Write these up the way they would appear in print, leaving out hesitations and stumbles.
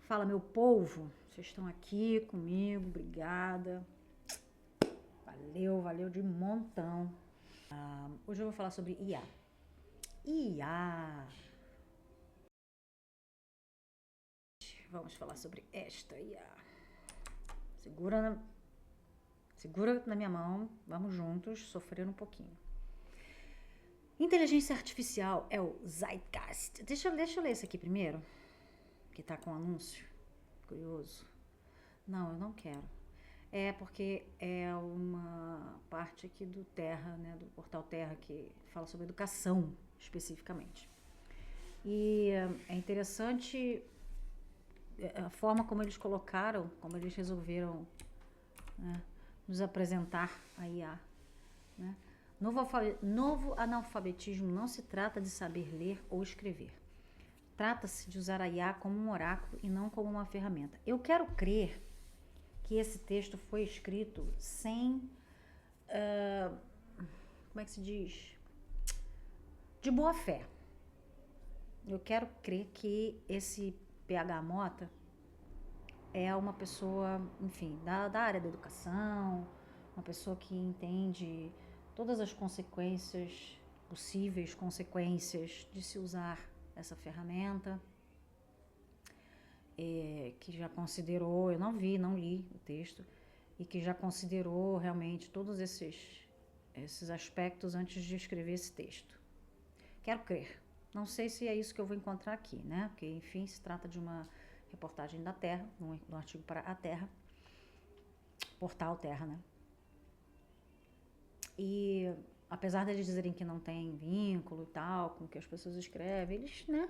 Fala, meu povo, vocês estão aqui comigo, obrigada. Valeu de montão. Hoje eu vou falar sobre IA. IA. Vamos falar sobre esta IA. Segura na minha mão, vamos juntos sofrer um pouquinho. Inteligência artificial é o Zeitgeist. Deixa eu ler isso aqui primeiro, que tá com anúncio. Curioso. Não, eu não quero. É porque é uma parte aqui do Terra, né, do portal Terra, que fala sobre educação especificamente. E é interessante a forma como eles colocaram, como eles resolveram, né, nos apresentar a IA. Né? Novo analfabetismo não se trata de saber ler ou escrever. Trata-se de usar a IA como um oráculo e não como uma ferramenta. Eu quero crer que esse texto foi escrito sem, como é que se diz? De boa fé. Eu quero crer que esse PH Mota é uma pessoa, enfim, da área da educação, uma pessoa que entende todas as consequências, possíveis consequências de se usar essa ferramenta, que já considerou, eu não li o texto, e que já considerou realmente todos esses aspectos antes de escrever esse texto. Quero crer. Não sei se é isso que eu vou encontrar aqui, né? Porque, enfim, se trata de uma reportagem da Terra, um artigo para a Terra, portal Terra, né? E apesar deles dizerem que não tem vínculo e tal, com o que as pessoas escrevem, eles, né?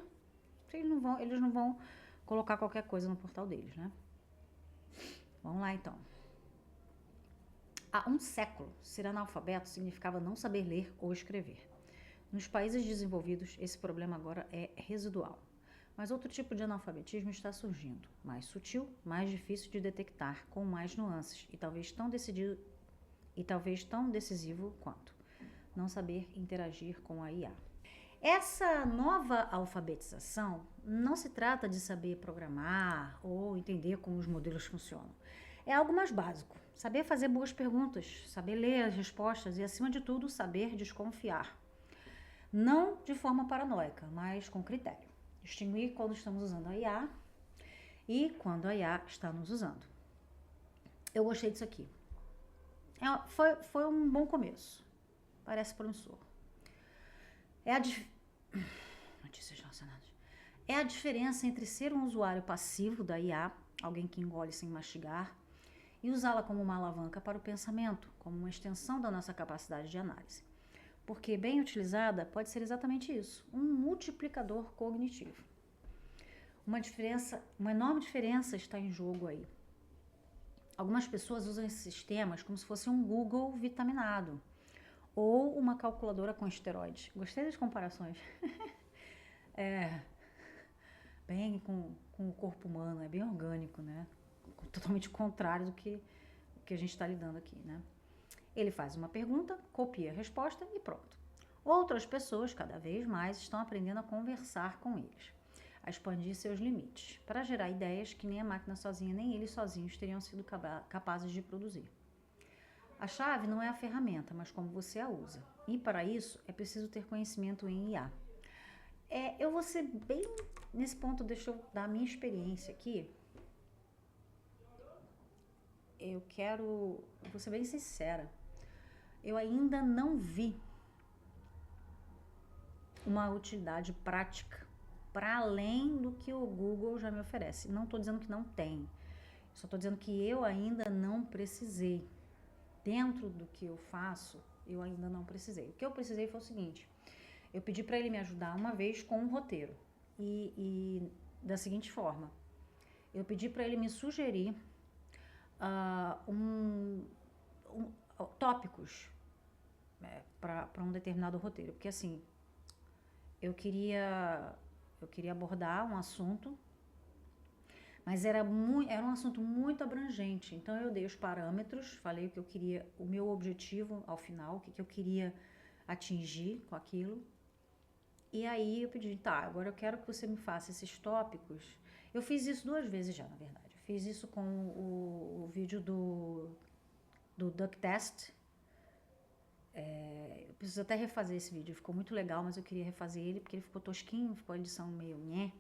Eles não vão colocar qualquer coisa no portal deles, né? Vamos lá, então. Há um século, ser analfabeto significava não saber ler ou escrever. Nos países desenvolvidos, esse problema agora é residual. Mas outro tipo de analfabetismo está surgindo, mais sutil, mais difícil de detectar, com mais nuances e talvez tão decisivo quanto não saber interagir com a IA. Essa nova alfabetização não se trata de saber programar ou entender como os modelos funcionam. É algo mais básico. Saber fazer boas perguntas, saber ler as respostas e, acima de tudo, saber desconfiar. Não de forma paranoica, mas com critério. Distinguir quando estamos usando a IA e quando a IA está nos usando. Eu gostei disso aqui. Foi um bom começo. Parece promissor. Notícias relacionadas. É a diferença entre ser um usuário passivo da IA, alguém que engole sem mastigar, e usá-la como uma alavanca para o pensamento, como uma extensão da nossa capacidade de análise. Porque, bem utilizada, pode ser exatamente isso, um multiplicador cognitivo. Uma enorme diferença está em jogo aí. Algumas pessoas usam esses sistemas como se fosse um Google vitaminado ou uma calculadora com esteroides. Gostei das comparações. Bem com o corpo humano, é bem orgânico, né? Totalmente contrário do que a gente está lidando aqui, né? Ele faz uma pergunta, copia a resposta e pronto. Outras pessoas, cada vez mais, estão aprendendo a conversar com eles, a expandir seus limites, para gerar ideias que nem a máquina sozinha, nem eles sozinhos teriam sido capazes de produzir. A chave não é a ferramenta, mas como você a usa. E para isso, é preciso ter conhecimento em IA. Eu vou ser bem... Nesse ponto, deixa eu dar a minha experiência aqui. Vou ser bem sincera. Eu ainda não vi uma utilidade prática para além do que o Google já me oferece. Não estou dizendo que não tem. Só estou dizendo que eu ainda não precisei. Dentro do que eu faço, eu ainda não precisei. O que eu precisei foi o seguinte. Eu pedi para ele me ajudar uma vez com um roteiro. E da seguinte forma. Eu pedi para ele me sugerir tópicos para um determinado roteiro. Porque assim, eu queria abordar um assunto, mas era um assunto muito abrangente. Então eu dei os parâmetros, falei o que eu queria, o meu objetivo ao final, o que eu queria atingir com aquilo. E aí eu pedi, tá, agora eu quero que você me faça esses tópicos Eu fiz isso 2 vezes já, na verdade. Eu fiz isso com o vídeo do Duck Test. Eu preciso até refazer esse vídeo, ficou muito legal, mas eu queria refazer ele porque ele ficou tosquinho, ficou a edição meio nhé.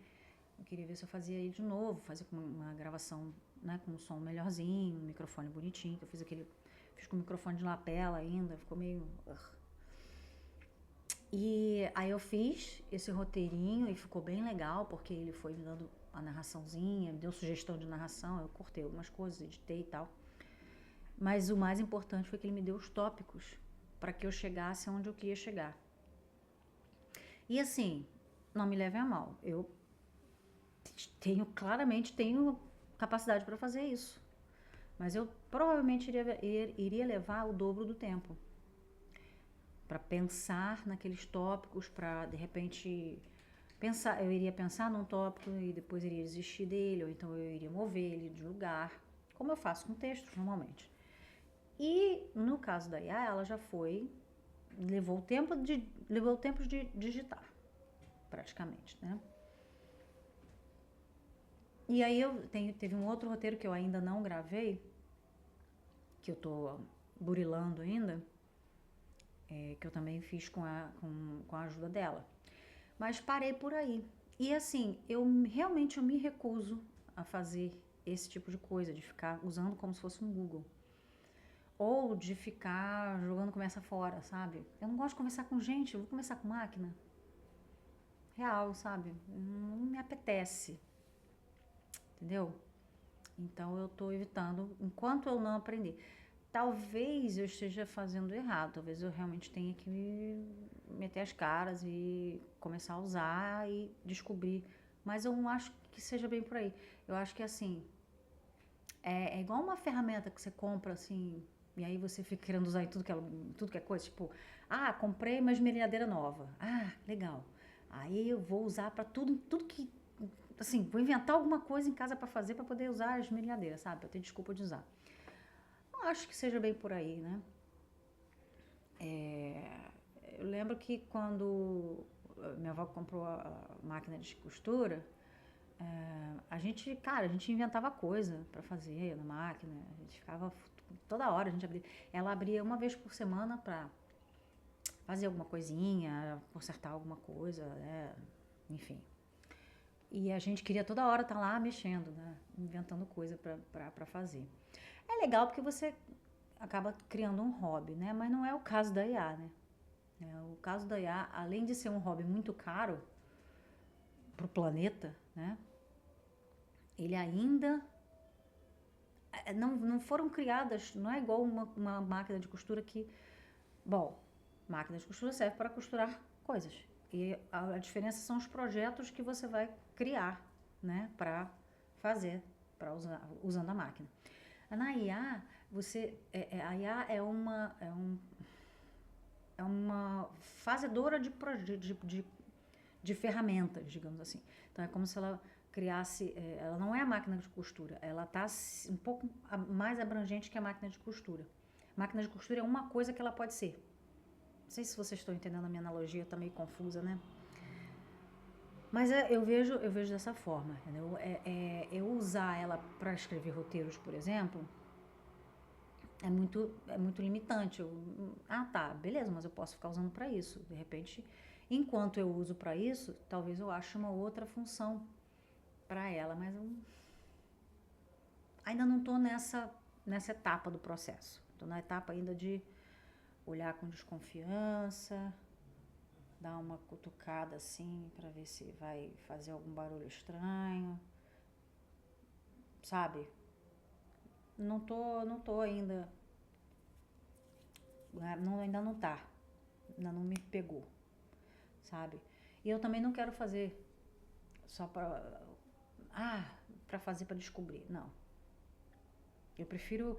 Eu queria ver se eu fazia ele de novo, fazer com uma gravação, né, com um som melhorzinho, um microfone bonitinho, que eu fiz com o microfone de lapela ainda, ficou meio... E aí eu fiz esse roteirinho e ficou bem legal, porque ele foi me dando a narraçãozinha, me deu sugestão de narração, eu cortei algumas coisas, editei e tal. Mas o mais importante foi que ele me deu os tópicos para que eu chegasse onde eu queria chegar. E assim, não me levem a mal, eu claramente tenho capacidade para fazer isso. Mas eu provavelmente iria levar o dobro do tempo para pensar naqueles tópicos, para de repente eu iria pensar num tópico e depois iria desistir dele, ou então eu iria mover ele de lugar, como eu faço com textos normalmente. E no caso da IA, ela já levou o tempo de digitar, praticamente, né? E aí teve um outro roteiro que eu ainda não gravei, que eu tô burilando ainda, que eu também fiz com a ajuda dela. Mas parei por aí. E assim, realmente eu me recuso a fazer esse tipo de coisa, de ficar usando como se fosse um Google. Ou de ficar jogando conversa fora, sabe? Eu não gosto de conversar com gente, eu vou conversar com máquina. Real, sabe? Não me apetece. Entendeu? Então eu tô evitando enquanto eu não aprender. Talvez eu esteja fazendo errado, talvez eu realmente tenha que meter as caras e começar a usar e descobrir. Mas eu não acho que seja bem por aí. Eu acho que assim, é igual uma ferramenta que você compra assim, e aí você fica querendo usar em tudo que é coisa, tipo, comprei uma esmerilhadeira nova. Legal. Aí eu vou usar para tudo que, assim, vou inventar alguma coisa em casa para fazer para poder usar a esmerilhadeira, sabe? Para ter desculpa de usar. Não acho que seja bem por aí, né? Eu lembro que quando minha avó comprou a máquina de costura, a gente inventava coisa para fazer na máquina. A gente ficava toda hora, ela abria uma vez por semana para fazer alguma coisinha, consertar alguma coisa, né? Enfim. E a gente queria toda hora estar lá mexendo, né? Inventando coisa para fazer. É legal porque você acaba criando um hobby, né? Mas não é o caso da IA, né? O caso da IA, além de ser um hobby muito caro para o planeta, né? Ele ainda não foram criadas, não é igual uma máquina de costura que, bom, máquina de costura serve para costurar coisas. E a diferença são os projetos que você vai criar, né? Para fazer, para usar usando a máquina. Na IA, a IA é uma fazedora de ferramentas, digamos assim. Então é como se ela criasse, ela não é a máquina de costura, ela está um pouco mais abrangente que a máquina de costura. A máquina de costura é uma coisa que ela pode ser. Não sei se vocês estão entendendo a minha analogia, está meio confusa, né? Mas eu vejo dessa forma, entendeu? Eu usar ela para escrever roteiros, por exemplo, é muito limitante. Tá, beleza, mas eu posso ficar usando para isso. De repente, enquanto eu uso para isso, talvez eu ache uma outra função para ela, mas eu ainda não estou nessa etapa do processo. Estou na etapa ainda de olhar com desconfiança, dar uma cutucada assim para ver se vai fazer algum barulho estranho, sabe? Não tô ainda, ainda não tá, ainda não me pegou, sabe? E eu também não quero fazer só para fazer para descobrir, não. Eu prefiro,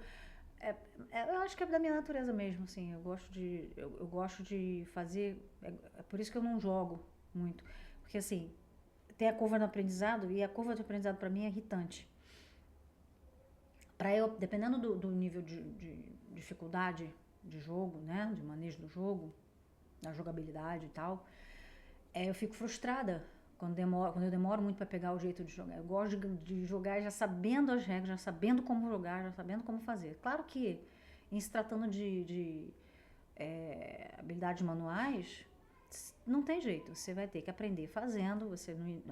eu acho que é da minha natureza mesmo, assim, eu gosto de fazer, é por isso que eu não jogo muito, porque assim, tem a curva do aprendizado e a curva do aprendizado para mim é irritante. Para eu, dependendo do nível de dificuldade de jogo, né, de manejo do jogo, da jogabilidade e tal, eu fico frustrada, Quando eu demoro muito para pegar o jeito de jogar. Eu gosto de jogar já sabendo as regras, já sabendo como jogar, já sabendo como fazer. Claro que, em se tratando de habilidades manuais, não tem jeito. Você vai ter que aprender fazendo.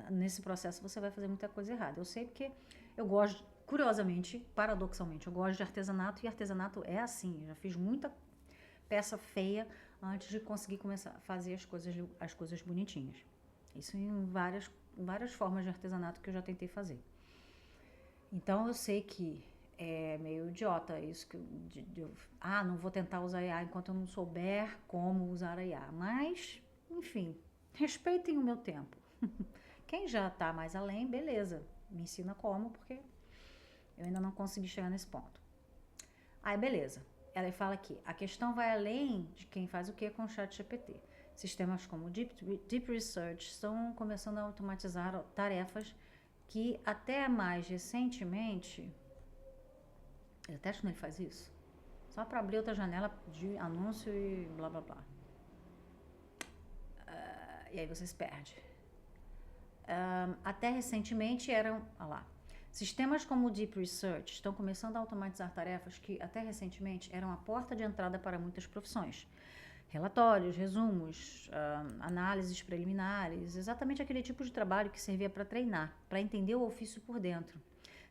Nesse processo você vai fazer muita coisa errada. Eu sei porque eu gosto, curiosamente, paradoxalmente, eu gosto de artesanato e artesanato é assim. Eu já fiz muita peça feia antes de conseguir começar a fazer as coisas bonitinhas. Isso em várias formas de artesanato que eu já tentei fazer. Então eu sei que é meio idiota isso que não vou tentar usar IA enquanto eu não souber como usar a IA. Mas, enfim, respeitem o meu tempo. Quem já tá mais além, beleza, me ensina como, porque eu ainda não consegui chegar nesse ponto. Aí, beleza. Ela fala aqui, a questão vai além de quem faz o que com o ChatGPT. Sistemas como Deep Research estão começando a automatizar tarefas que até mais recentemente... Ele até quando ele faz isso? Só para abrir outra janela de anúncio e blá blá blá. E aí você se perde. Até recentemente eram... Olha lá. Sistemas como o Deep Research estão começando a automatizar tarefas que, até recentemente, eram a porta de entrada para muitas profissões. Relatórios, resumos, análises preliminares, exatamente aquele tipo de trabalho que servia para treinar, para entender o ofício por dentro.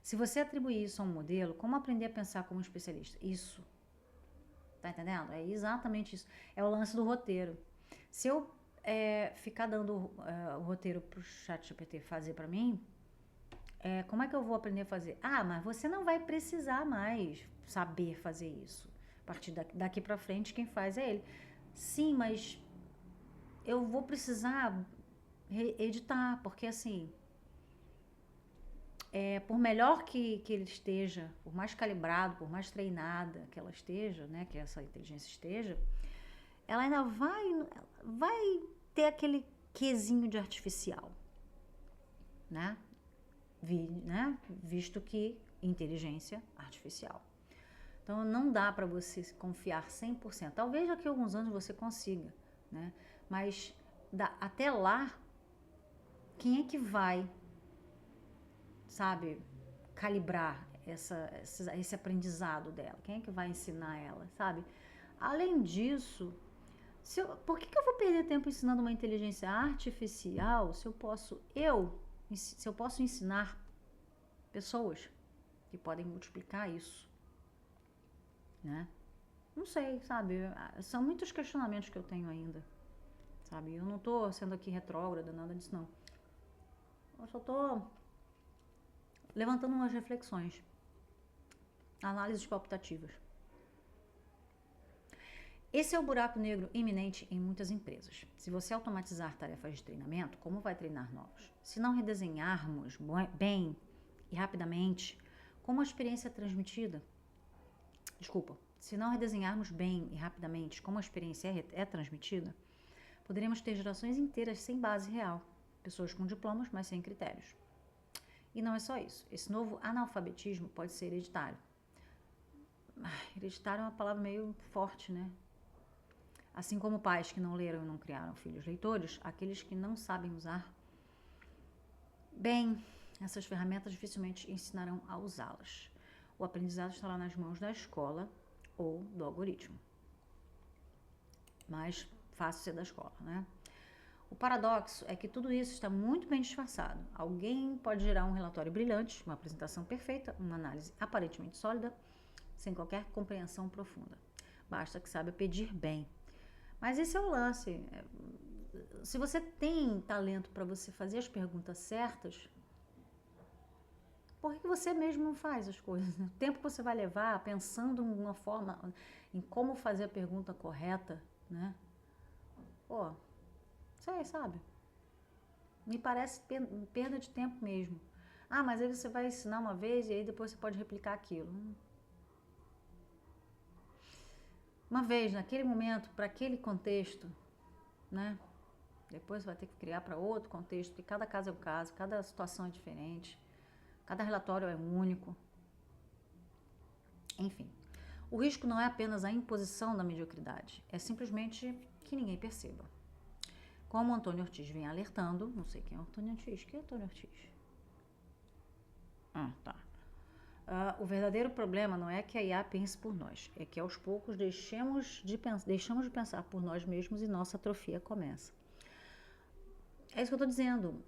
Se você atribuir isso a um modelo, como aprender a pensar como um especialista? Isso. Tá entendendo? É exatamente isso. É o lance do roteiro. Se eu ficar dando o roteiro pro ChatGPT fazer para mim, como é que eu vou aprender a fazer? Mas você não vai precisar mais saber fazer isso. A partir daqui para frente, quem faz é ele. Sim, mas eu vou precisar editar, porque assim, por melhor que ele esteja, por mais calibrado, por mais treinada que ela esteja, né, que essa inteligência esteja, ela ainda vai ter aquele quesinho de artificial, né? Visto que inteligência artificial. Então, não dá para você confiar 100%. Talvez daqui a alguns anos você consiga, né? Mas até lá, quem é que vai, sabe, calibrar esse aprendizado dela? Quem é que vai ensinar ela, sabe? Além disso, por que eu vou perder tempo ensinando uma inteligência artificial se eu posso ensinar pessoas que podem multiplicar isso, né? Não sei, sabe? São muitos questionamentos que eu tenho ainda, sabe? Eu não tô sendo aqui retrógrada, nada disso, não. Eu só tô levantando umas reflexões, análises palpitativas. Esse é o buraco negro iminente em muitas empresas. Se você automatizar tarefas de treinamento, como vai treinar novos? Se não redesenharmos bem e rapidamente como a experiência é transmitida, se não redesenharmos bem e rapidamente como a experiência é transmitida, poderemos ter gerações inteiras sem base real, pessoas com diplomas, mas sem critérios. E não é só isso. Esse novo analfabetismo pode ser hereditário. Hereditário é uma palavra meio forte, né? Assim como pais que não leram e não criaram filhos leitores, aqueles que não sabem usar bem essas ferramentas dificilmente ensinarão a usá-las. O aprendizado estará nas mãos da escola ou do algoritmo. Mais fácil ser da escola, né? O paradoxo é que tudo isso está muito bem disfarçado. Alguém pode gerar um relatório brilhante, uma apresentação perfeita, uma análise aparentemente sólida, sem qualquer compreensão profunda. Basta que saiba pedir bem. Mas esse é o lance. Se você tem talento para você fazer as perguntas certas, por que você mesmo não faz as coisas? O tempo que você vai levar pensando em uma forma, em como fazer a pergunta correta, né? Sei, sabe? Me parece perda de tempo mesmo. Mas aí você vai ensinar uma vez e aí depois você pode replicar aquilo. Uma vez, naquele momento, para aquele contexto, né? Depois você vai ter que criar para outro contexto, porque cada caso é um caso, cada situação é diferente, cada relatório é único. Enfim, o risco não é apenas a imposição da mediocridade, é simplesmente que ninguém perceba. Como o Antônio Ortiz vem alertando, não sei quem é o Antônio Ortiz. Quem é o Antônio Ortiz? Tá. O verdadeiro problema não é que a IA pense por nós, é que aos poucos deixamos de pensar por nós mesmos e nossa atrofia começa. É isso que eu tô dizendo.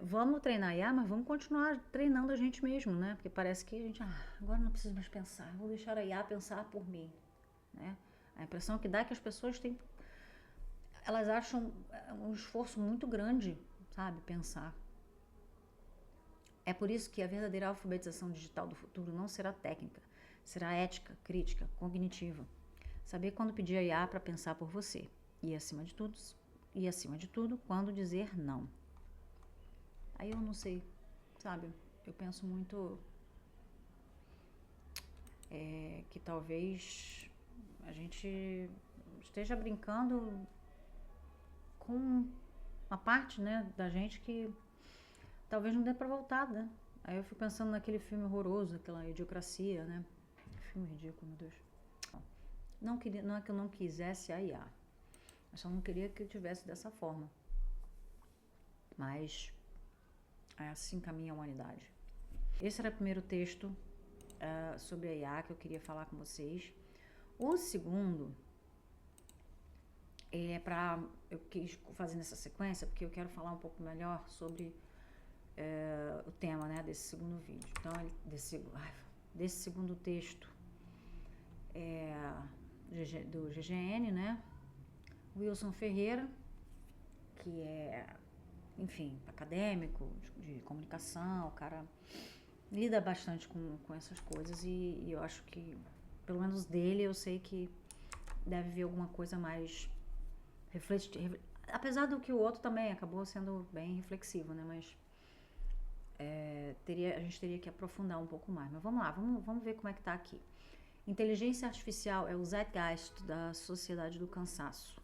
Vamos treinar a IA, mas vamos continuar treinando a gente mesmo, né? Porque parece que a gente, agora não preciso mais pensar, vou deixar a IA pensar por mim, né? A impressão que dá é que as pessoas elas acham um esforço muito grande, sabe, pensar. É por isso que a verdadeira alfabetização digital do futuro não será técnica, será ética, crítica, cognitiva. Saber quando pedir a IA para pensar por você. E acima de tudo, quando dizer não. Aí eu não sei, sabe? Eu penso muito que talvez a gente esteja brincando com uma parte, né, da gente que talvez não dê pra voltar, né? Aí eu fico pensando naquele filme horroroso, aquela Idiocracia, né? Filme ridículo, meu Deus. Não é que eu não quisesse a IA. Eu só não queria que eu tivesse dessa forma. Mas é assim caminha a humanidade. Esse era o primeiro texto sobre a IA que eu queria falar com vocês. O segundo eu quis fazer nessa sequência porque eu quero falar um pouco melhor sobre o tema, né, desse segundo vídeo. Então, desse segundo texto do GGN, né? Wilson Ferreira, que é, enfim, acadêmico, de comunicação, o cara lida bastante com essas coisas e eu acho que, pelo menos dele, eu sei que deve vir alguma coisa mais reflexiva. Apesar do que o outro também acabou sendo bem reflexivo, né? Mas a gente teria que aprofundar um pouco mais. Mas vamos lá, vamos ver como é que tá aqui. Inteligência artificial é o zeitgeist da sociedade do cansaço.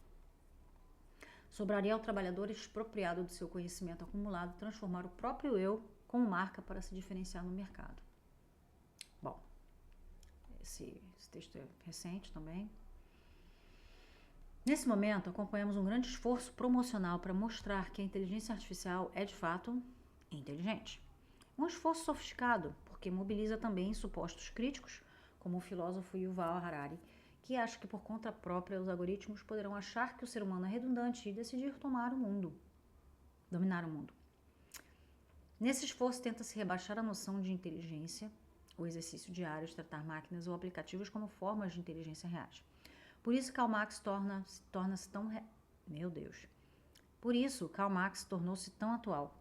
Sobraria ao trabalhador expropriado do seu conhecimento acumulado transformar o próprio eu como marca para se diferenciar no mercado. Bom, esse texto é recente também. Nesse momento, acompanhamos um grande esforço promocional para mostrar que a inteligência artificial é, de fato, inteligente. Um esforço sofisticado, porque mobiliza também supostos críticos, como o filósofo Yuval Harari, que acha que por conta própria os algoritmos poderão achar que o ser humano é redundante e decidir dominar o mundo. Nesse esforço tenta-se rebaixar a noção de inteligência, o exercício diário de tratar máquinas ou aplicativos como formas de inteligência reais. Por isso Karl Marx torna-se tão... Meu Deus! Por isso Karl Marx tornou-se tão atual.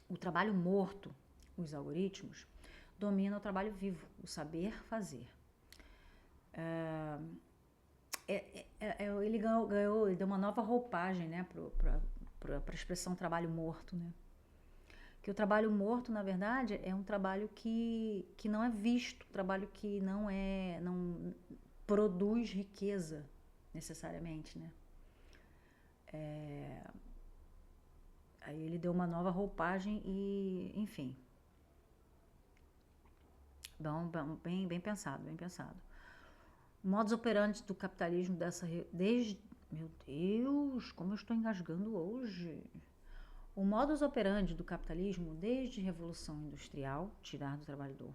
O trabalho morto, os algoritmos, domina o trabalho vivo, o saber fazer. Ele deu uma nova roupagem, né, para a expressão trabalho morto, né? Que o trabalho morto, na verdade, é um trabalho que não é visto, um trabalho que não produz riqueza, necessariamente, né? Aí ele deu uma nova roupagem e, enfim. Bem pensado, bem pensado. Modus operandi do capitalismo Meu Deus, como eu estou engasgando hoje. O modus operandi do capitalismo, desde a Revolução Industrial, tirar do trabalhador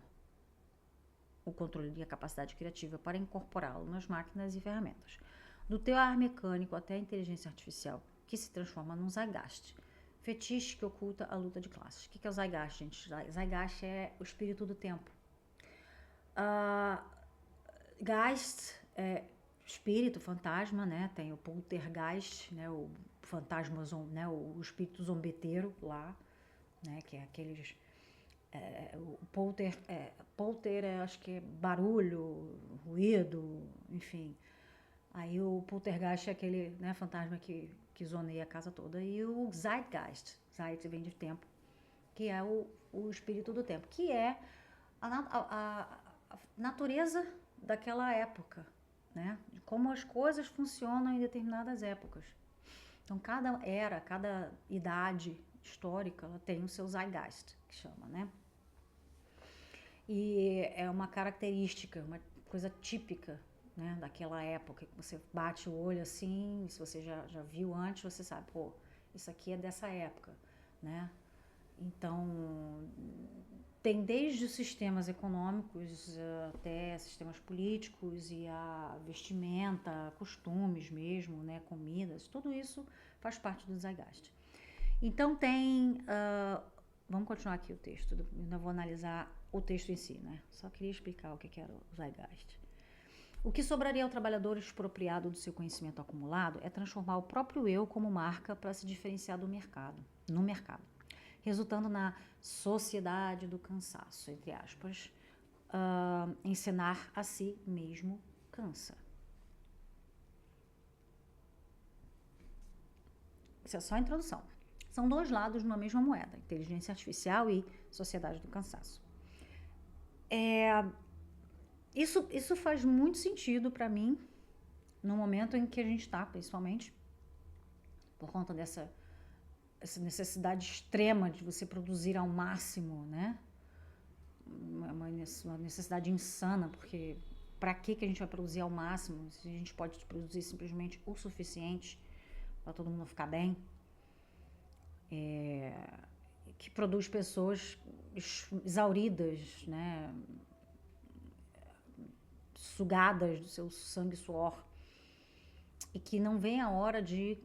o controle e a capacidade criativa para incorporá-lo nas máquinas e ferramentas. Do teor mecânico até a inteligência artificial, que se transforma num zeitgeist, fetiche que oculta a luta de classes. O que é o zeitgeist, gente? Zeitgeist é o espírito do tempo. Geist é espírito, fantasma, né? Tem o poltergeist, né? O fantasma, né? O espírito zombeteiro lá, né? Que é aqueles... o polter acho que é barulho, ruído, enfim. Aí o poltergeist é aquele, né, fantasma que zoneia a casa toda. E o zeitgeist, zeit vem de tempo, que é o espírito do tempo, que é a natureza daquela época, né? De como as coisas funcionam em determinadas épocas. Então, cada era, cada idade histórica, ela tem o seu zeitgeist, que chama, né? E é uma característica, uma coisa típica né, daquela época, que você bate o olho assim, se você já viu antes, você sabe, pô, isso aqui é dessa época, né? Então, tem desde os sistemas econômicos até sistemas políticos e a vestimenta, costumes mesmo, né, comidas, tudo isso faz parte do Zeitgeist. Então tem, vamos continuar aqui o texto, ainda vou analisar o texto em si, né? Só queria explicar o que era o Zeitgeist. O que sobraria ao trabalhador expropriado do seu conhecimento acumulado é transformar o próprio eu como marca para se diferenciar do mercado, no mercado, resultando na sociedade do cansaço, entre aspas. Ensinar a si mesmo cansa. Isso é só a introdução. São dois lados numa mesma moeda, inteligência artificial e sociedade do cansaço. Isso faz muito sentido para mim no momento em que a gente está, principalmente por conta dessa necessidade extrema de você produzir ao máximo, né? Uma necessidade insana, porque para que a gente vai produzir ao máximo se a gente pode produzir simplesmente o suficiente para todo mundo ficar bem? Que produz pessoas exauridas, né? Sugadas do seu sangue e suor, e que não vem a hora de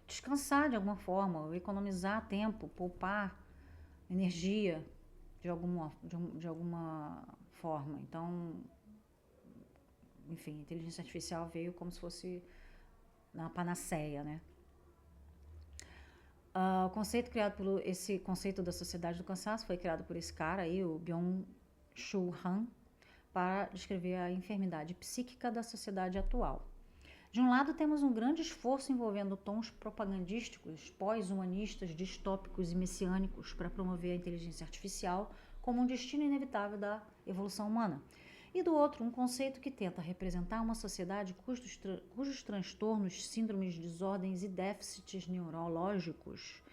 descansar de alguma forma, economizar tempo, poupar energia de alguma forma. Então, enfim, a inteligência artificial veio como se fosse na panaceia, né? O conceito criado esse conceito da sociedade do cansaço foi criado por esse cara aí, o Byung-Chul Han, para descrever a enfermidade psíquica da sociedade atual. De um lado, temos um grande esforço envolvendo tons propagandísticos, pós-humanistas, distópicos e messiânicos para promover a inteligência artificial como um destino inevitável da evolução humana. E do outro, um conceito que tenta representar uma sociedade cujos transtornos, síndromes, desordens e déficits neurológicos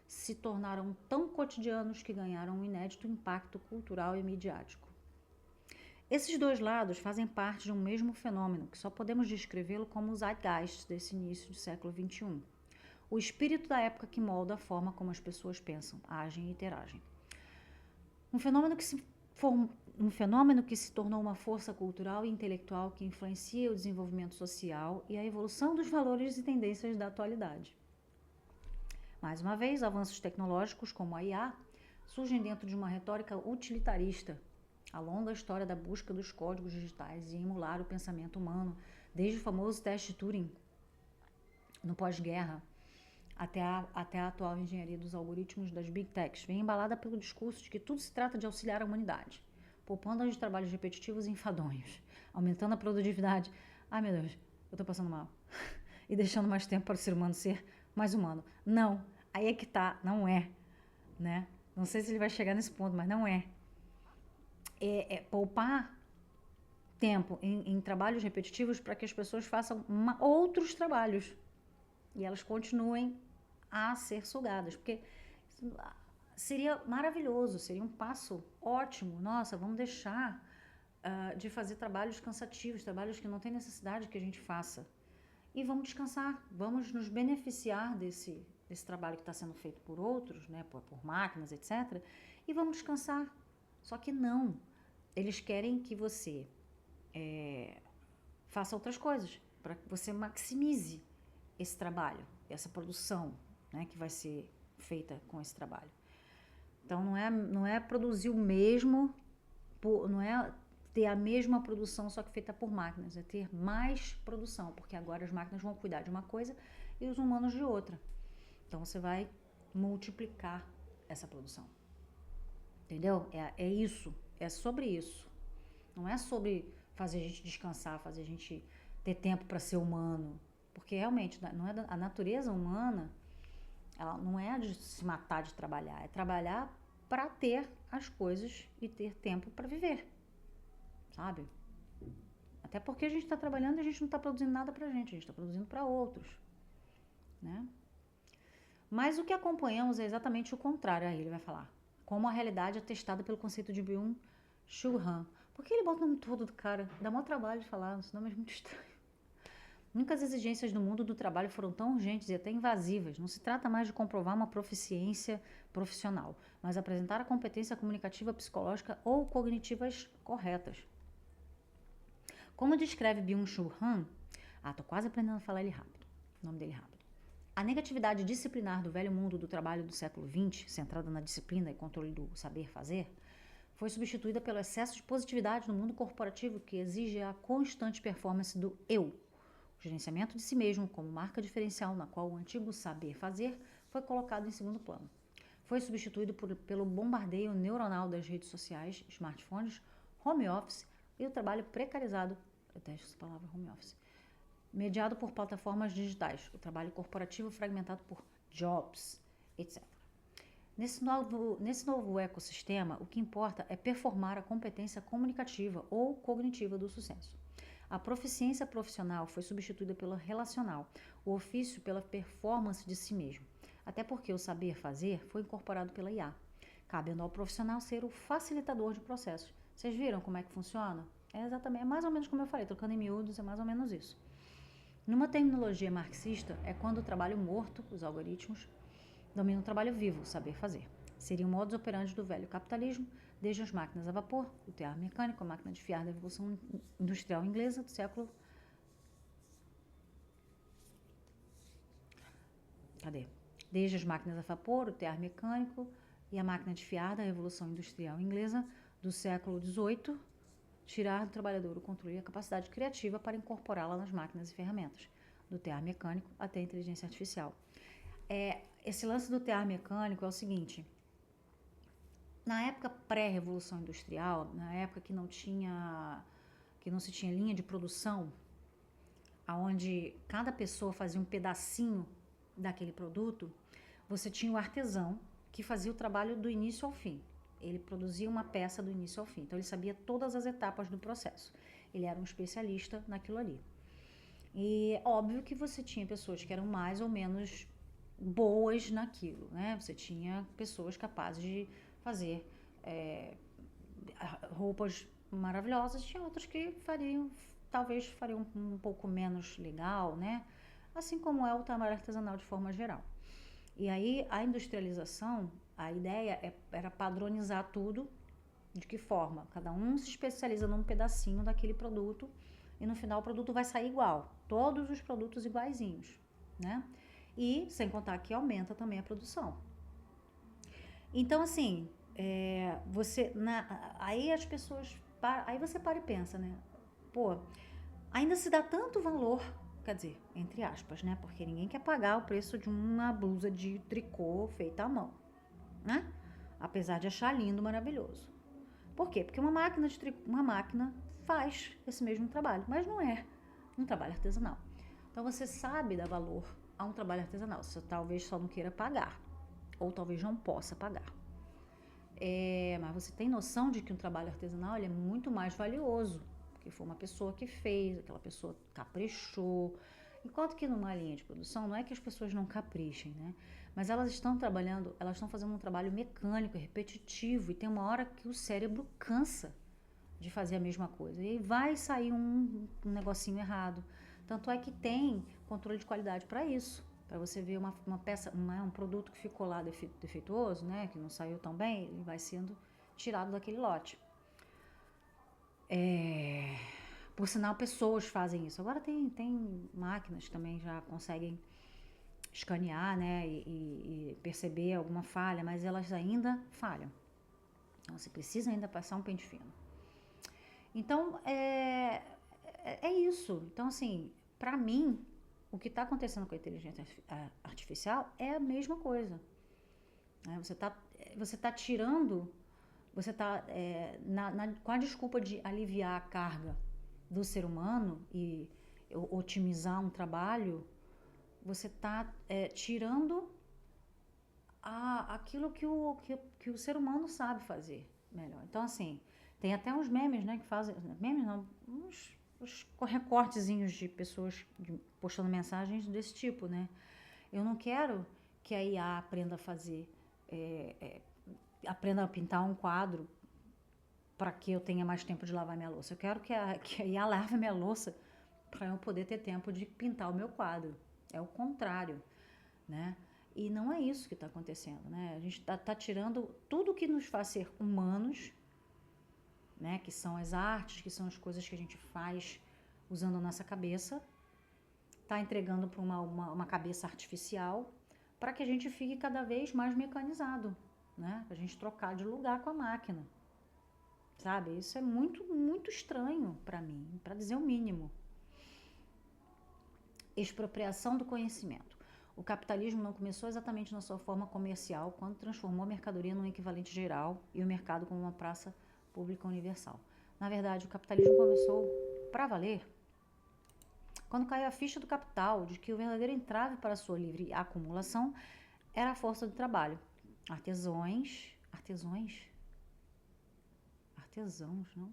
se tornaram tão cotidianos que ganharam um inédito impacto cultural e midiático. Esses dois lados fazem parte de um mesmo fenômeno, que só podemos descrevê-lo como o Zeitgeist desse início do século XXI. O espírito da época que molda a forma como as pessoas pensam, agem e interagem. Um fenômeno que se tornou uma força cultural e intelectual que influencia o desenvolvimento social e a evolução dos valores e tendências da atualidade. Mais uma vez, avanços tecnológicos como a IA surgem dentro de uma retórica utilitarista, a longa história da busca dos códigos digitais e emular o pensamento humano, desde o famoso teste Turing, no pós-guerra, até a atual engenharia dos algoritmos das Big Techs, vem embalada pelo discurso de que tudo se trata de auxiliar a humanidade, poupando-a de trabalhos repetitivos e enfadonhos, aumentando a produtividade. Ai, meu Deus, eu tô passando mal. E deixando mais tempo para o ser humano ser mais humano. Não, aí é que tá, não é, né? Não sei se ele vai chegar nesse ponto, mas não é. Poupar tempo em trabalhos repetitivos para que as pessoas façam outros trabalhos e elas continuem a ser sugadas, porque seria maravilhoso, seria um passo ótimo. Nossa, vamos deixar de fazer trabalhos cansativos, trabalhos que não tem necessidade que a gente faça, e vamos descansar, vamos nos beneficiar desse trabalho que está sendo feito por outros, né, por máquinas, etc., e vamos descansar. Só que não, eles querem que você faça outras coisas, para que você maximize esse trabalho, essa produção, né, que vai ser feita com esse trabalho. Então, não é produzir o mesmo, não é ter a mesma produção, só que feita por máquinas, é ter mais produção, porque agora as máquinas vão cuidar de uma coisa e os humanos de outra. Então, você vai multiplicar essa produção. Entendeu? É isso, é sobre isso. Não é sobre fazer a gente descansar, fazer a gente ter tempo para ser humano, porque realmente não é a natureza humana, ela não é de se matar de trabalhar, é trabalhar para ter as coisas e ter tempo para viver, sabe? Até porque a gente está trabalhando e a gente não está produzindo nada pra gente está produzindo para outros, né? Mas o que acompanhamos é exatamente o contrário, aí ele vai falar, como a realidade é testada pelo conceito de Byung-Chul Han. Por que ele bota o nome todo do cara? Dá maior trabalho de falar, esse nome é muito estranho. Nunca as exigências do mundo do trabalho foram tão urgentes e até invasivas. Não se trata mais de comprovar uma proficiência profissional, mas apresentar a competência comunicativa, psicológica ou cognitivas corretas. Como descreve Byung-Chul Han, tô quase aprendendo a falar ele rápido, o nome dele rápido. A negatividade disciplinar do velho mundo do trabalho do século XX, centrada na disciplina e controle do saber fazer, foi substituída pelo excesso de positividade no mundo corporativo que exige a constante performance do eu. O gerenciamento de si mesmo como marca diferencial na qual o antigo saber fazer foi colocado em segundo plano. Foi substituído pelo bombardeio neuronal das redes sociais, smartphones, home office e o trabalho precarizado, eu detesto essa palavra home office, mediado por plataformas digitais, o trabalho corporativo fragmentado por jobs, etc. Nesse novo ecossistema, o que importa é performar a competência comunicativa ou cognitiva do sucesso. A proficiência profissional foi substituída pela relacional, o ofício pela performance de si mesmo, até porque o saber fazer foi incorporado pela IA, cabendo ao profissional ser o facilitador de processos. Vocês viram como é que funciona? É mais ou menos como eu falei, trocando em miúdos, é mais ou menos isso. Numa terminologia marxista, é quando o trabalho morto, os algoritmos, domina o trabalho vivo, o saber fazer. Seria o modus operandi do velho capitalismo, desde as máquinas a vapor, o tear mecânico, a máquina de fiar da Revolução Industrial Inglesa do século... Desde as máquinas a vapor, o tear mecânico e a máquina de fiar da Revolução Industrial Inglesa do século XVIII, tirar do trabalhador o controle e a capacidade criativa para incorporá-la nas máquinas e ferramentas, do tear mecânico até a inteligência artificial. Esse lance do tear mecânico é o seguinte: na época pré-revolução industrial, na época que não se tinha linha de produção, onde cada pessoa fazia um pedacinho daquele produto, você tinha o artesão que fazia o trabalho do início ao fim. Ele produzia uma peça do início ao fim, então ele sabia todas as etapas do processo. Ele era um especialista naquilo ali. E óbvio que você tinha pessoas que eram mais ou menos boas naquilo, né? Você tinha pessoas capazes de fazer roupas maravilhosas, tinha outros que talvez fariam um pouco menos legal, né? Assim como é o trabalho artesanal de forma geral. E aí a industrialização, a ideia era padronizar tudo. De que forma? Cada um se especializa num pedacinho daquele produto e no final o produto vai sair igual. Todos os produtos iguaizinhos, né? E sem contar que aumenta também a produção. Então, assim, aí as pessoas... Aí você para e pensa, né? Pô, ainda se dá tanto valor, quer dizer, entre aspas, né? Porque ninguém quer pagar o preço de uma blusa de tricô feita à mão, né? Apesar de achar lindo, maravilhoso. Por quê? Porque uma máquina faz esse mesmo trabalho, mas não é um trabalho artesanal. Então você sabe dar valor a um trabalho artesanal, você talvez só não queira pagar, ou talvez não possa pagar. Mas você tem noção de que um trabalho artesanal ele é muito mais valioso, porque foi uma pessoa que fez, aquela pessoa caprichou. Enquanto que numa linha de produção, não é que as pessoas não caprichem, né? Mas elas estão trabalhando, elas estão fazendo um trabalho mecânico, repetitivo, e tem uma hora que o cérebro cansa de fazer a mesma coisa. E vai sair um negocinho errado. Tanto é que tem controle de qualidade para isso. Para você ver uma peça, um produto que ficou lá defeituoso, né, que não saiu tão bem, ele vai sendo tirado daquele lote. Por sinal, pessoas fazem isso. Agora tem máquinas que também já conseguem escanear, né, e perceber alguma falha, mas elas ainda falham. Então, você precisa ainda passar um pente fino. Então, é isso. Então, assim, para mim, o que está acontecendo com a inteligência artificial é a mesma coisa. Você tá tirando, você está com a desculpa de aliviar a carga do ser humano e otimizar um trabalho, você está tirando aquilo que o ser humano sabe fazer melhor. Então, assim, tem até uns memes, né, que fazem... Memes não, uns recortezinhos de pessoas postando mensagens desse tipo, né? Eu não quero que a IA aprenda a fazer... aprenda a pintar um quadro para que eu tenha mais tempo de lavar minha louça. Eu quero que a IA lave minha louça para eu poder ter tempo de pintar o meu quadro. É o contrário, né? E não é isso que está acontecendo, né? A gente tá tirando tudo que nos faz ser humanos, né? Que são as artes, que são as coisas que a gente faz usando a nossa cabeça, tá entregando para uma cabeça artificial para que a gente fique cada vez mais mecanizado, né? A gente trocar de lugar com a máquina, sabe? Isso é muito, muito estranho para mim, para dizer o mínimo. Expropriação do conhecimento. O capitalismo não começou exatamente na sua forma comercial quando transformou a mercadoria num equivalente geral e o mercado como uma praça pública universal. Na verdade, o capitalismo começou para valer quando caiu a ficha do capital de que o verdadeiro entrave para a sua livre acumulação era a força do trabalho. Artesãos, não?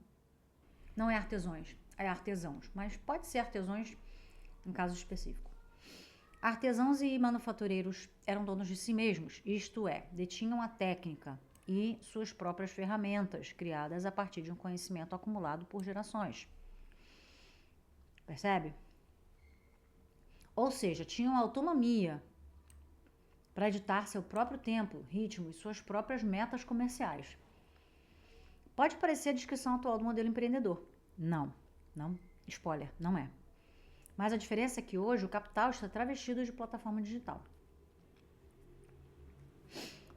Não é artesãos, é artesãos, mas pode ser artesãos em caso específico. Artesãos e manufatureiros eram donos de si mesmos, isto é, detinham a técnica e suas próprias ferramentas, criadas a partir de um conhecimento acumulado por gerações. Percebe? Ou seja, tinham autonomia para editar seu próprio tempo, ritmo e suas próprias metas comerciais. Pode parecer a descrição atual do modelo empreendedor. Não, spoiler, não é. Mas a diferença é que hoje o capital está travestido de plataforma digital.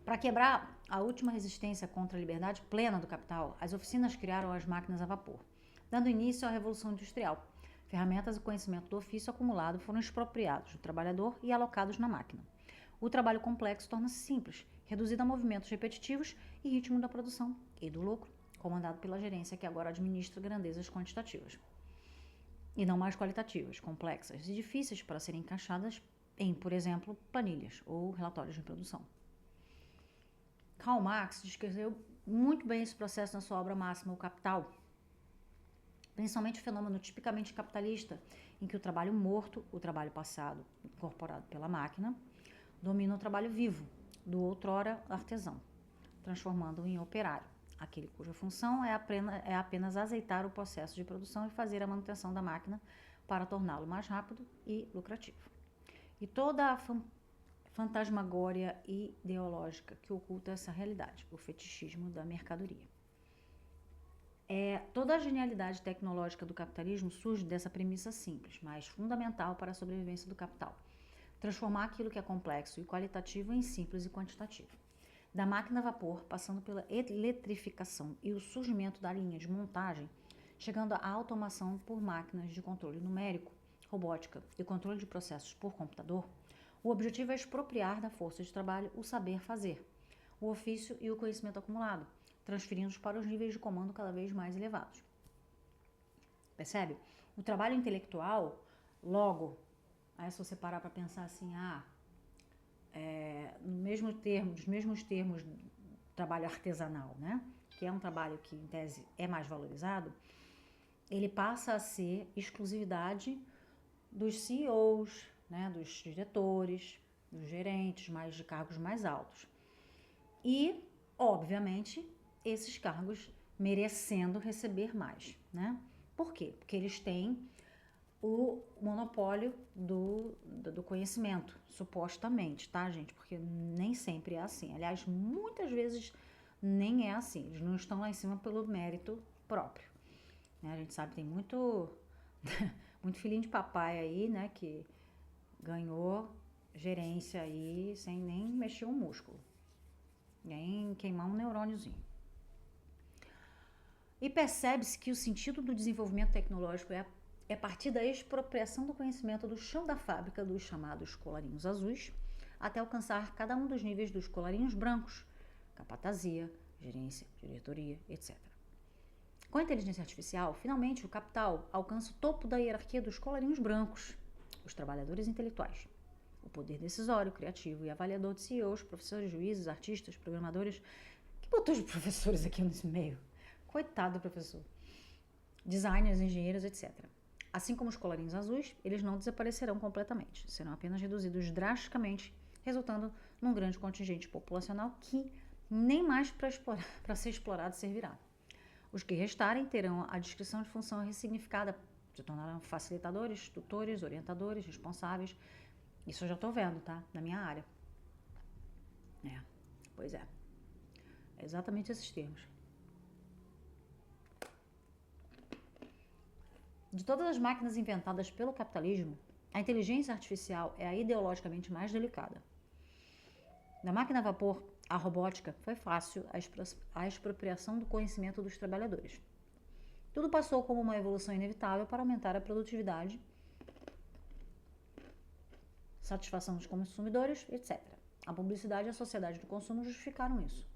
Para quebrar a última resistência contra a liberdade plena do capital, as oficinas criaram as máquinas a vapor, dando início à Revolução Industrial. Ferramentas e conhecimento do ofício acumulado foram expropriados do trabalhador e alocados na máquina. O trabalho complexo torna-se simples, reduzido a movimentos repetitivos e ritmo da produção e do lucro, comandado pela gerência que agora administra grandezas quantitativas. E não mais qualitativas, complexas e difíceis para serem encaixadas em, por exemplo, planilhas ou relatórios de produção. Karl Marx descreveu muito bem esse processo na sua obra máxima, O Capital, principalmente o fenômeno tipicamente capitalista, em que o trabalho morto, o trabalho passado, incorporado pela máquina, domina o trabalho vivo, do outrora artesão, transformando-o em operário, aquele cuja função é apenas azeitar o processo de produção e fazer a manutenção da máquina para torná-lo mais rápido e lucrativo. E toda a fantasmagória ideológica que oculta essa realidade, o fetichismo da mercadoria. Toda a genialidade tecnológica do capitalismo surge dessa premissa simples, mas fundamental para a sobrevivência do capital. Transformar aquilo que é complexo e qualitativo em simples e quantitativo. Da máquina a vapor, passando pela eletrificação e o surgimento da linha de montagem, chegando à automação por máquinas de controle numérico, robótica e controle de processos por computador, o objetivo é expropriar da força de trabalho o saber fazer, o ofício e o conhecimento acumulado, transferindo-os para os níveis de comando cada vez mais elevados. Percebe? O trabalho intelectual, logo, aí se você parar para pensar assim, nos mesmos termos do trabalho artesanal, né? Que é um trabalho que, em tese, é mais valorizado, ele passa a ser exclusividade dos CEOs, né? Dos diretores, dos gerentes, de cargos mais altos. E, obviamente, esses cargos merecendo receber mais, né? Por quê? Porque eles têm o monopólio do conhecimento, supostamente, tá, gente? Porque nem sempre é assim. Aliás, muitas vezes nem é assim. Eles não estão lá em cima pelo mérito próprio, né? A gente sabe que tem muito, muito filhinho de papai aí, né? Que ganhou gerência aí sem nem mexer um músculo, nem queimar um neurôniozinho. E percebe-se que o sentido do desenvolvimento tecnológico é a partir da expropriação do conhecimento do chão da fábrica dos chamados colarinhos azuis, até alcançar cada um dos níveis dos colarinhos brancos, capatazia, gerência, diretoria, etc. Com a inteligência artificial, finalmente o capital alcança o topo da hierarquia dos colarinhos brancos, os trabalhadores intelectuais. O poder decisório, criativo e avaliador de CEOs, professores, juízes, artistas, programadores. Que botou de professores aqui nesse meio? Coitado do professor. Designers, engenheiros, etc. Assim como os colarinhos azuis, eles não desaparecerão completamente, serão apenas reduzidos drasticamente, resultando num grande contingente populacional que nem mais para ser explorado servirá. Os que restarem terão a descrição de função ressignificada, se tornarão facilitadores, tutores, orientadores, responsáveis. Isso eu já estou vendo, tá? Na minha área. Pois é. É exatamente esses termos. De todas as máquinas inventadas pelo capitalismo, a inteligência artificial é a ideologicamente mais delicada. Da máquina a vapor à robótica, foi fácil a expropriação do conhecimento dos trabalhadores. Tudo passou como uma evolução inevitável para aumentar a produtividade, satisfação dos consumidores, etc. A publicidade e a sociedade do consumo justificaram isso.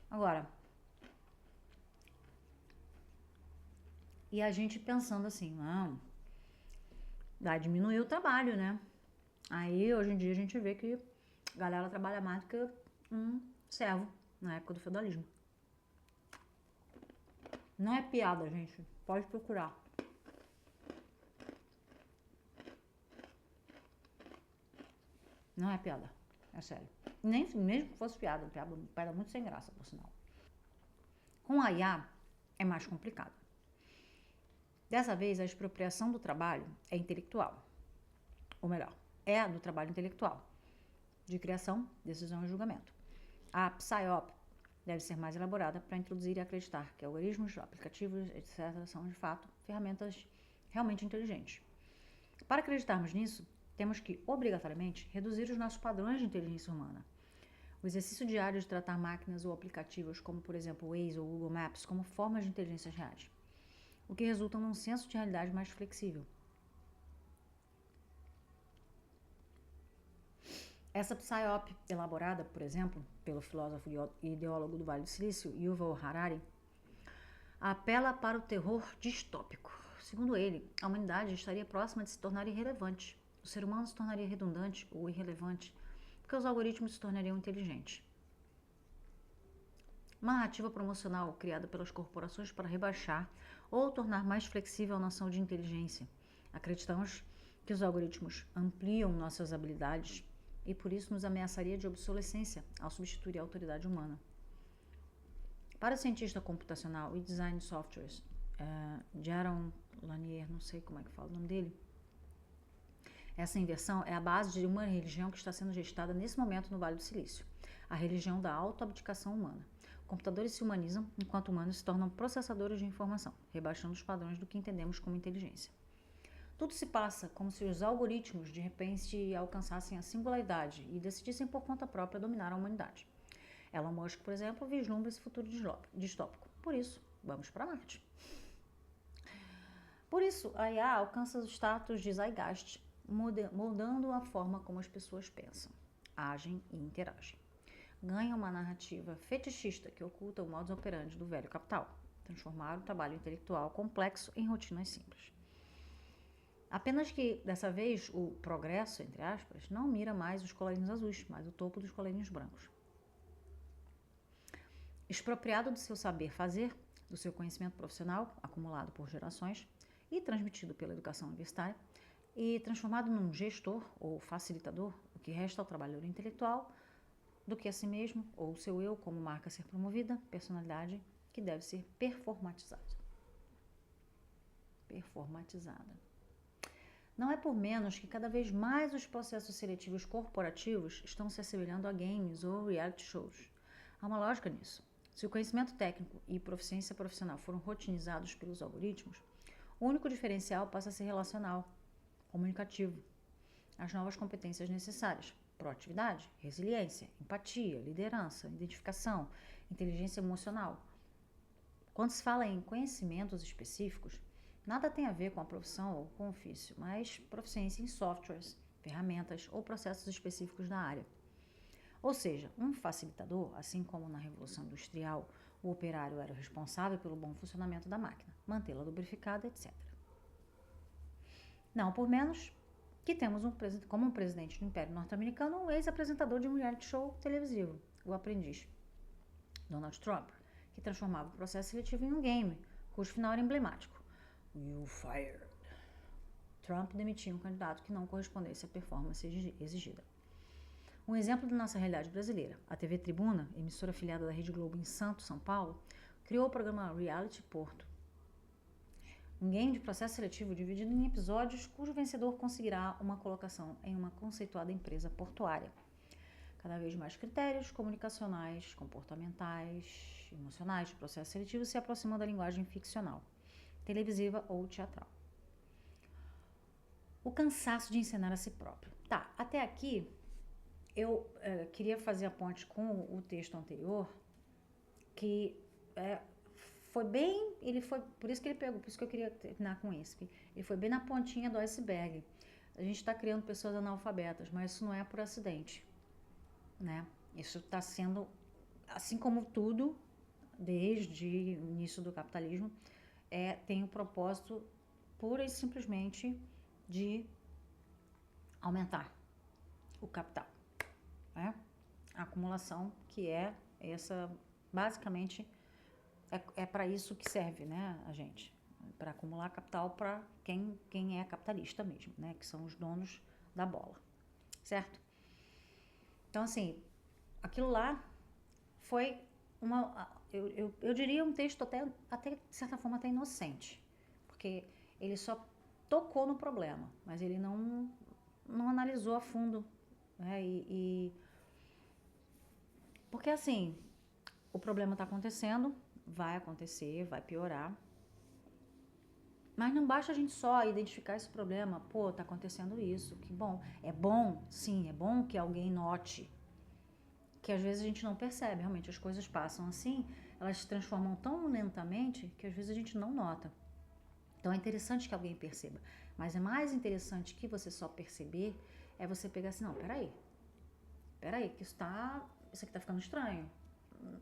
Agora, e a gente pensando assim, não, vai diminuir o trabalho, né? Aí, hoje em dia, a gente vê que a galera trabalha mais do que um servo na época do feudalismo. Não é piada, gente. Pode procurar. Não é piada. É sério. Mesmo que fosse piada muito sem graça, por sinal. Com a IA, é mais complicado. Dessa vez, a expropriação do trabalho é intelectual. Ou melhor, é do trabalho intelectual. De criação, decisão e julgamento. A PSYOP deve ser mais elaborada para introduzir e acreditar que algoritmos, aplicativos, etc. são, de fato, ferramentas realmente inteligentes. Para acreditarmos nisso, temos que, obrigatoriamente, reduzir os nossos padrões de inteligência humana. O exercício diário de tratar máquinas ou aplicativos, como, por exemplo, o Waze ou o Google Maps, como formas de inteligência reais, o que resulta num senso de realidade mais flexível. Essa PSYOP, elaborada, por exemplo, pelo filósofo e ideólogo do Vale do Silício, Yuval Harari, apela para o terror distópico. Segundo ele, a humanidade estaria próxima de se tornar irrelevante. O ser humano se tornaria redundante ou irrelevante, porque os algoritmos se tornariam inteligentes. Uma narrativa promocional criada pelas corporações para rebaixar ou tornar mais flexível a noção de inteligência. Acreditamos que os algoritmos ampliam nossas habilidades e por isso nos ameaçaria de obsolescência ao substituir a autoridade humana. Para o cientista computacional e design de softwares, Jaron Lanier, não sei como é que fala o nome dele, essa inversão é a base de uma religião que está sendo gestada nesse momento no Vale do Silício, a religião da autoabdicação humana. Computadores se humanizam, enquanto humanos se tornam processadores de informação, rebaixando os padrões do que entendemos como inteligência. Tudo se passa como se os algoritmos de repente alcançassem a singularidade e decidissem por conta própria dominar a humanidade. Elon Musk, por exemplo, vislumbra esse futuro distópico. Por isso, vamos para Marte. Por isso, a IA alcança o status de Zeitgeist, moldando a forma como as pessoas pensam, agem e interagem. Ganha uma narrativa fetichista que oculta o modus operandi do velho capital, transformar o trabalho intelectual complexo em rotinas simples. Apenas que, dessa vez, o progresso, entre aspas, não mira mais os colarinhos azuis, mas o topo dos colarinhos brancos. Expropriado do seu saber fazer, do seu conhecimento profissional, acumulado por gerações e transmitido pela educação universitária, e transformado num gestor ou facilitador, o que resta ao trabalhador intelectual, do que a si mesmo ou o seu eu como marca a ser promovida, personalidade que deve ser performatizada. Não é por menos que cada vez mais os processos seletivos corporativos estão se assemelhando a games ou reality shows. Há uma lógica nisso. Se o conhecimento técnico e proficiência profissional foram rotinizados pelos algoritmos, o único diferencial passa a ser relacional, comunicativo. As novas competências necessárias: proatividade, resiliência, empatia, liderança, identificação, inteligência emocional. Quando se fala em conhecimentos específicos, nada tem a ver com a profissão ou com o ofício, mas proficiência em softwares, ferramentas ou processos específicos da área. Ou seja, um facilitador, assim como na Revolução Industrial, o operário era o responsável pelo bom funcionamento da máquina, mantê-la lubrificada, etc. Não por menos que temos como um presidente do Império Norte-Americano um ex-apresentador de um reality show televisivo, o Aprendiz, Donald Trump, que transformava o processo seletivo em um game, cujo final era emblemático. You fired. Trump demitia um candidato que não correspondesse à performance exigida. Um exemplo da nossa realidade brasileira. A TV Tribuna, emissora afiliada da Rede Globo em Santos, São Paulo, criou o programa Reality Porto, um game de processo seletivo dividido em episódios cujo vencedor conseguirá uma colocação em uma conceituada empresa portuária. Cada vez mais critérios comunicacionais, comportamentais, emocionais de processo seletivo se aproximam da linguagem ficcional, televisiva ou teatral. O cansaço de ensinar a si próprio. Tá, até aqui eu queria fazer a ponte com o texto anterior, que foi bem, por isso que ele pegou, por isso que eu queria terminar com isso, que ele foi bem na pontinha do iceberg. A gente está criando pessoas analfabetas, mas isso não é por acidente, né? Isso está sendo, assim como tudo, desde o início do capitalismo, tem o propósito pura e simplesmente de aumentar o capital, né? A acumulação, que é essa, basicamente, é para isso que serve, né, a gente, para acumular capital para quem é capitalista mesmo, né, que são os donos da bola, certo? Então, assim, aquilo lá foi eu diria um texto até de certa forma até inocente, porque ele só tocou no problema, mas ele não analisou a fundo, né, porque assim, o problema está acontecendo, vai acontecer, vai piorar, mas não basta a gente só identificar esse problema. Pô, tá acontecendo isso, que bom. É bom, sim, é bom que alguém note, que às vezes a gente não percebe, realmente as coisas passam assim, elas se transformam tão lentamente que às vezes a gente não nota. Então é interessante que alguém perceba, mas é mais interessante que você só perceber, é você pegar assim, não, peraí, que isso aqui tá ficando estranho.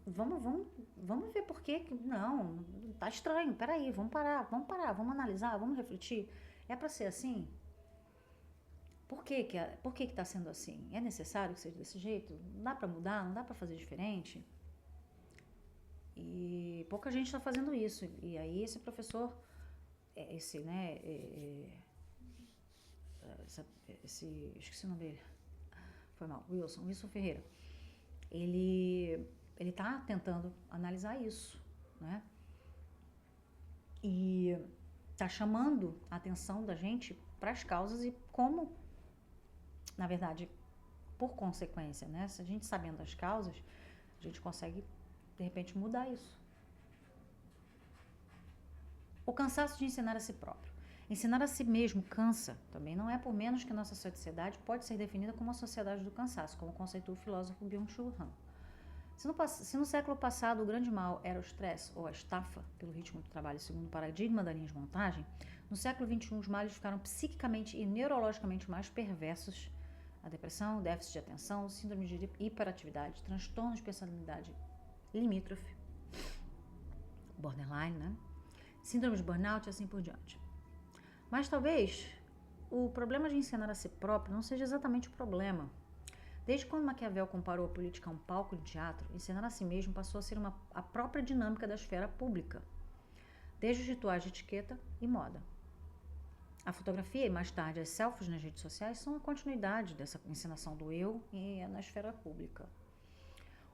Vamos ver por que não, tá estranho, peraí, vamos parar, vamos analisar, vamos refletir. É para ser assim? Por que tá sendo assim? É necessário que seja desse jeito? Não dá para mudar? Não dá para fazer diferente? E pouca gente está fazendo isso. E aí esse professor, esqueci o nome dele, foi mal, Wilson Ferreira, ele tá tentando analisar isso, né? E tá chamando a atenção da gente para as causas e como, na verdade, por consequência, né? Se a gente sabendo as causas, a gente consegue, de repente, mudar isso. O cansaço de ensinar a si próprio. Ensinar a si mesmo cansa, também não é por menos que nossa sociedade pode ser definida como a sociedade do cansaço, como conceitua o filósofo Byung-Chul Han. Se no século passado o grande mal era o estresse ou a estafa pelo ritmo do trabalho segundo o paradigma da linha de montagem, no século XXI os males ficaram psiquicamente e neurologicamente mais perversos. A depressão, déficit de atenção, síndrome de hiperatividade, transtornos de personalidade limítrofe, borderline, né? Síndrome de burnout e assim por diante. Mas talvez o problema de ensinar a si próprio não seja exatamente o problema. Desde quando Maquiavel comparou a política a um palco de teatro, ensinar a si mesmo passou a ser a própria dinâmica da esfera pública, desde os rituais de etiqueta e moda. A fotografia e mais tarde as selfies nas redes sociais são a continuidade dessa encenação do eu na esfera pública.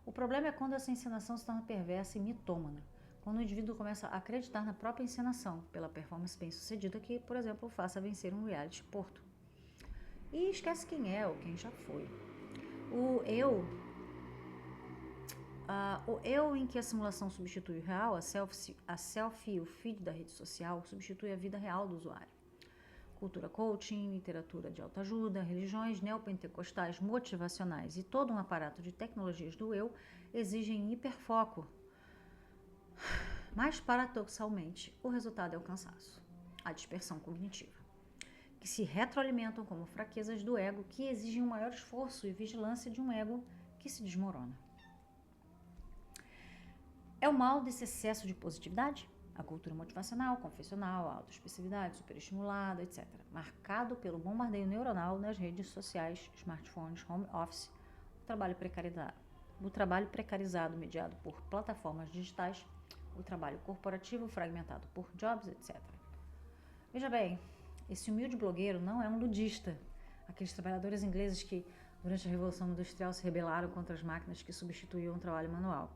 O problema é quando essa encenação se torna perversa e mitômana, quando o indivíduo começa a acreditar na própria encenação, pela performance bem-sucedida que, por exemplo, faça vencer um reality porto. E esquece quem é ou quem já foi. O eu em que a simulação substitui o real, a selfie e o feed da rede social substitui a vida real do usuário. Cultura coaching, literatura de autoajuda, religiões neopentecostais motivacionais e todo um aparato de tecnologias do eu exigem hiperfoco. Mas, paradoxalmente, o resultado é o cansaço, a dispersão cognitiva, que se retroalimentam como fraquezas do ego que exigem um maior esforço e vigilância de um ego que se desmorona. É o mal desse excesso de positividade? A cultura motivacional, confessional, a autoexpressividade, superestimulada, etc. Marcado pelo bombardeio neuronal nas redes sociais, smartphones, home office, o trabalho precarizado mediado por plataformas digitais, o trabalho corporativo fragmentado por jobs, etc. Veja bem, esse humilde blogueiro não é um ludista, aqueles trabalhadores ingleses que, durante a Revolução Industrial, se rebelaram contra as máquinas que substituíam o trabalho manual.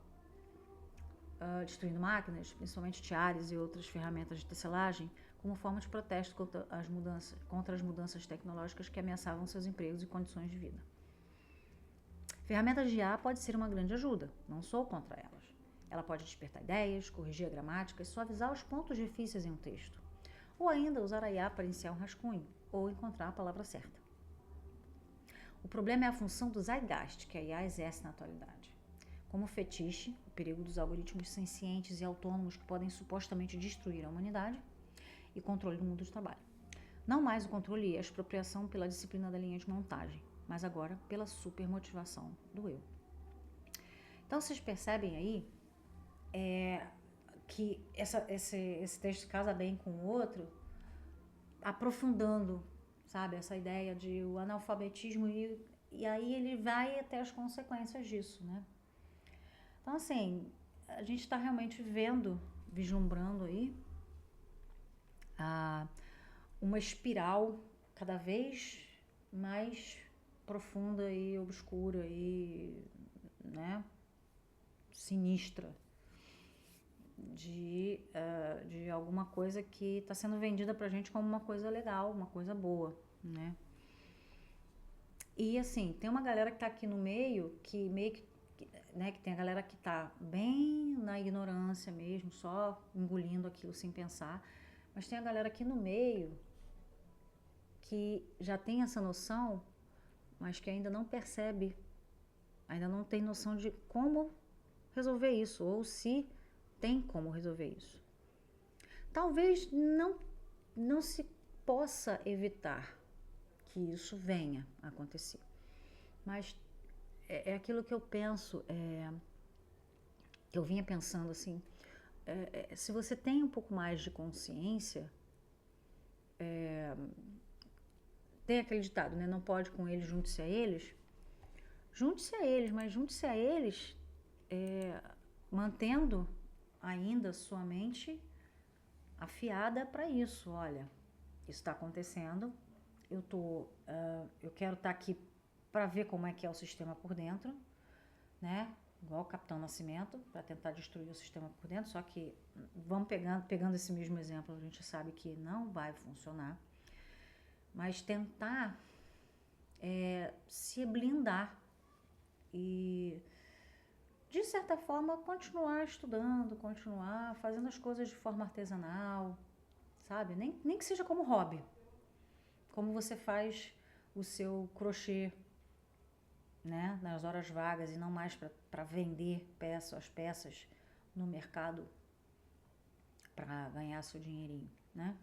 destruindo máquinas, principalmente tiares e outras ferramentas de tecelagem, como forma de protesto contra as mudanças tecnológicas que ameaçavam seus empregos e condições de vida. Ferramentas de IA pode ser uma grande ajuda, não sou contra elas. Ela pode despertar ideias, corrigir a gramática e suavizar os pontos difíceis em um texto. Ou ainda usar a IA para iniciar um rascunho, ou encontrar a palavra certa. O problema é a função do Zeitgeist que a IA exerce na atualidade. Como fetiche, o perigo dos algoritmos sencientes e autônomos que podem supostamente destruir a humanidade e controle do mundo do trabalho. Não mais o controle e a expropriação pela disciplina da linha de montagem, mas agora pela supermotivação do eu. Então, vocês percebem aí que esse texto casa bem com o outro, aprofundando, sabe, essa ideia de o analfabetismo e aí ele vai até as consequências disso, né? Então, assim, a gente está realmente vislumbrando aí uma espiral cada vez mais profunda e obscura e, né, sinistra de alguma coisa que está sendo vendida pra gente como uma coisa legal, uma coisa boa, né? E assim, tem uma galera que tá aqui no meio, que meio que, né, que tem a galera que tá bem na ignorância mesmo, só engolindo aquilo sem pensar, mas tem a galera aqui no meio que já tem essa noção, mas que ainda não percebe, ainda não tem noção de como resolver isso, ou se tem como resolver isso. Talvez não se possa evitar que isso venha a acontecer, mas é aquilo que eu penso, que eu vinha pensando assim, se você tem um pouco mais de consciência, tem aquele ditado, né? Não pode com eles, junte-se a eles. Junte-se a eles, mas junte-se a eles mantendo ainda sua mente afiada para isso. Olha, isso está acontecendo, eu quero estar aqui para ver como é que é o sistema por dentro, né? Igual o Capitão Nascimento, para tentar destruir o sistema por dentro, só que vamos pegando esse mesmo exemplo, a gente sabe que não vai funcionar, mas tentar se blindar e, de certa forma, continuar estudando, continuar fazendo as coisas de forma artesanal, sabe? Nem que seja como hobby, como você faz o seu crochê, né, nas horas vagas e não mais para vender as peças no mercado para ganhar seu dinheirinho, né?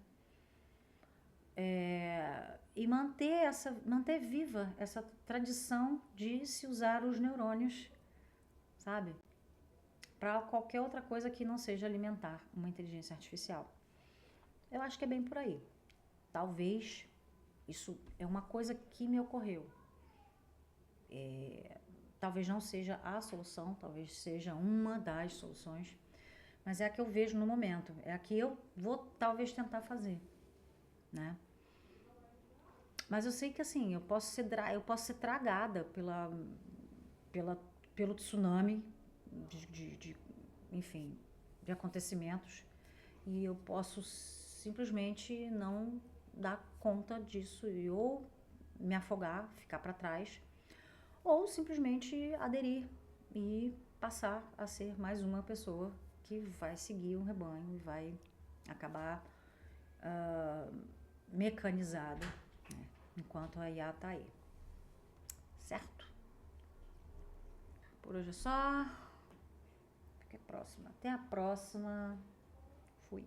E manter viva essa tradição de se usar os neurônios, sabe? Para qualquer outra coisa que não seja alimentar uma inteligência artificial. Eu acho que é bem por aí. Talvez isso é uma coisa que me ocorreu. Talvez não seja a solução, talvez seja uma das soluções, mas é a que eu vejo no momento, é a que eu vou talvez tentar fazer, né? Mas eu sei que assim, eu posso ser tragada pelo tsunami enfim, de acontecimentos, e eu posso simplesmente não dar conta disso e ou me afogar, ficar para trás, ou simplesmente aderir e passar a ser mais uma pessoa que vai seguir um rebanho e vai acabar mecanizada, né, enquanto a IA tá aí. Certo? Por hoje é só. Até a próxima. Fui.